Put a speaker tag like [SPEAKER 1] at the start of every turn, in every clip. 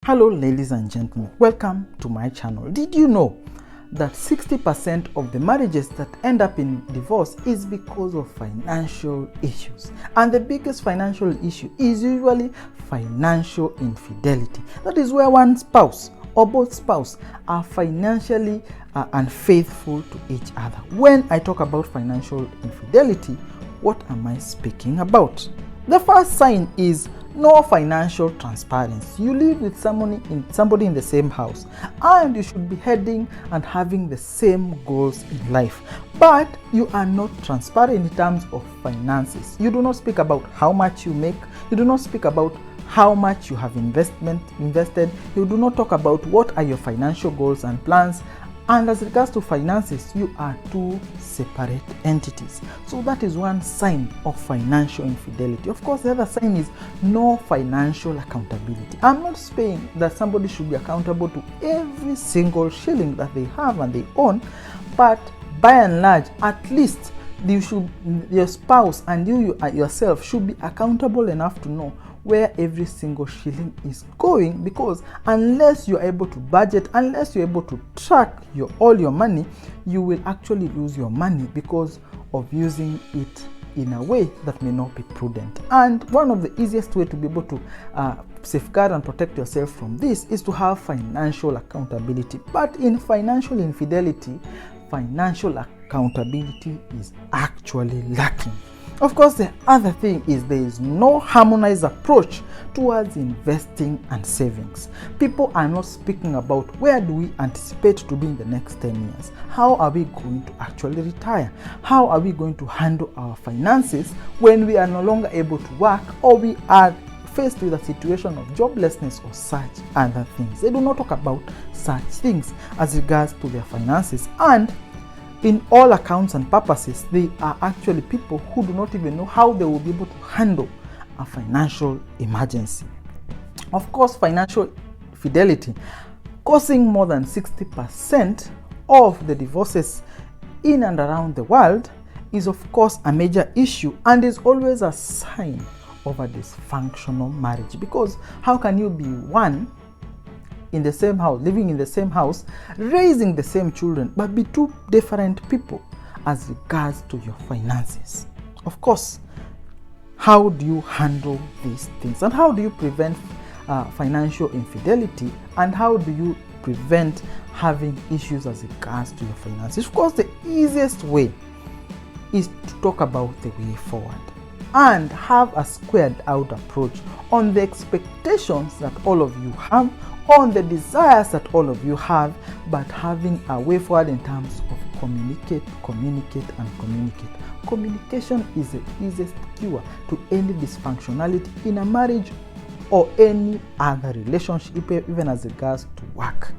[SPEAKER 1] Hello ladies and gentlemen, welcome to my channel. Did you know that 60% of the marriages that end up in divorce is because of financial issues? And the biggest financial issue is usually financial infidelity. That is where one spouse or both spouses are financially unfaithful to each other. When I talk about financial infidelity, what am I speaking about? The first sign is no financial transparency. You live with somebody in the same house, and you should be heading and having the same goals in life, but you are not transparent in terms of finances. You do not speak about how much you make. You do not speak about how much you have invested. You do not talk about what are your financial goals and plans. And as regards to finances, you are two separate entities. So that is one sign of financial infidelity. Of course, the other sign is no financial accountability. I'm not saying that somebody should be accountable to every single shilling that they have and they own, but by and large, at least your spouse and you yourself should be accountable enough to know where every single shilling is going, because unless you're able to budget, unless you're able to track all your money, you will actually lose your money because of using it in a way that may not be prudent. And one of the easiest way to be able to safeguard and protect yourself from this is to have financial accountability. But in financial infidelity, financial accountability is actually lacking. Of course, the other thing is there is no harmonized approach towards investing and savings. People are not speaking about where do we anticipate to be in the next 10 years? How are we going to actually retire? How are we going to handle our finances when we are no longer able to work, or we are faced with a situation of joblessness or such other things? They do not talk about such things as regards to their finances, and in all accounts and purposes, they are actually people who do not even know how they will be able to handle a financial emergency. Of course, financial fidelity causing more than 60% of the divorces in and around the world is of course a major issue, and is always a sign of a dysfunctional marriage. Because how can you be one in the same house, living in the same house, raising the same children, but be two different people as regards to your finances? Of course, how do you handle these things, and how do you prevent financial infidelity, and how do you prevent having issues as regards to your finances? Of course, the easiest way is to talk about the way forward and have a squared out approach on the expectations that all of you have, on the desires that all of you have, but having a way forward in terms of communicate. Communication is the easiest cure to any dysfunctionality in a marriage or any other relationship, even as regards to work.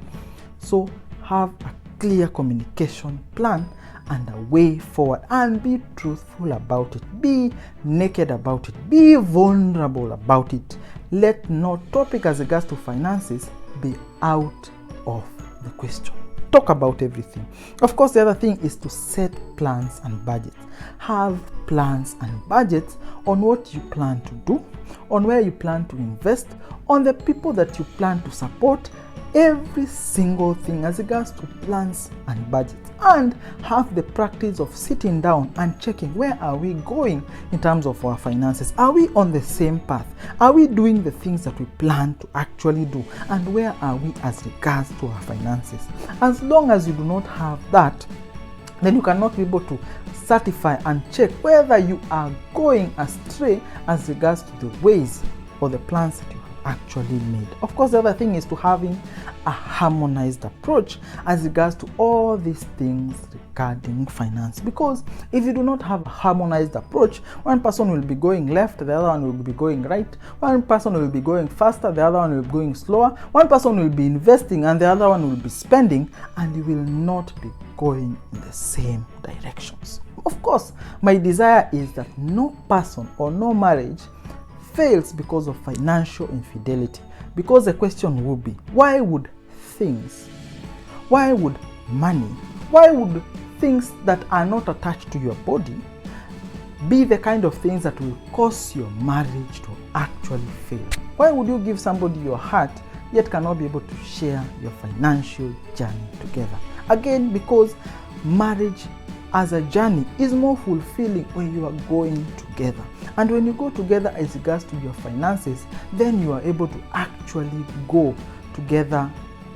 [SPEAKER 1] So have a clear communication plan and a way forward, and be truthful about it, be naked about it, be vulnerable about it. Let no topic as regards to finances be out of the question. Talk about everything. Of course, the other thing is to set plans and budgets. Have plans and budgets on what you plan to do, on where you plan to invest, on the people that you plan to support, every single thing as regards to plans and budgets. And have the practice of sitting down and checking where are we going in terms of our finances. Are we on the same path? Are we doing the things that we plan to actually do? And where are we as regards to our finances? As long as you do not have that, then you cannot be able to certify and check whether you are going astray as regards to the ways or the plans that you actually made. Of course, the other thing is to having a harmonized approach as regards to all these things regarding finance. Because if you do not have a harmonized approach, one person will be going left, the other one will be going right, one person will be going faster, the other one will be going slower, one person will be investing and the other one will be spending, and you will not be going in the same directions. Of course, my desire is that no person or no marriage fails because of financial infidelity. Because the question will be, why would money, why would things that are not attached to your body be the kind of things that will cause your marriage to actually fail? Why would you give somebody your heart yet cannot be able to share your financial journey together. Again, because marriage as a journey is more fulfilling when you are going together. And when you go together as regards to your finances, then you are able to actually go together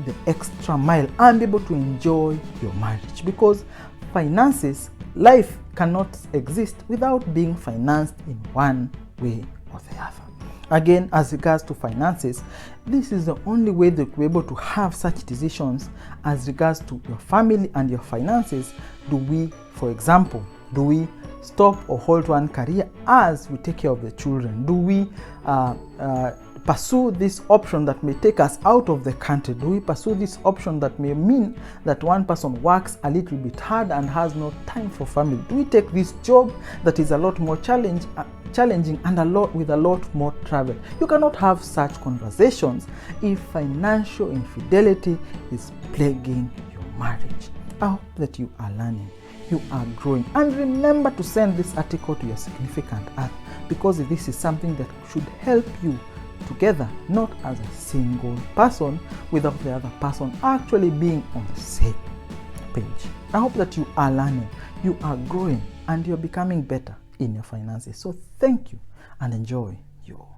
[SPEAKER 1] the extra mile and be able to enjoy your marriage. Because finances, life cannot exist without being financed in one way or the other. Again, as regards to finances, this is the only way that you're able to have such decisions as regards to your family and your finances. Do we, for example, do we stop or halt one career as we take care of the children? Do we pursue this option that may take us out of the country? Do we pursue this option that may mean that one person works a little bit hard and has no time for family? Do we take this job that is a lot more challenging and with a lot more travel? You cannot have such conversations if financial infidelity is plaguing your marriage. I hope that you are learning, you are growing, and remember to send this article to your significant other, because this is something that should help you together, not as a single person without the other person actually being on the same page. I hope that you are learning, you are growing, and you're becoming better in your finances. So thank you and enjoy your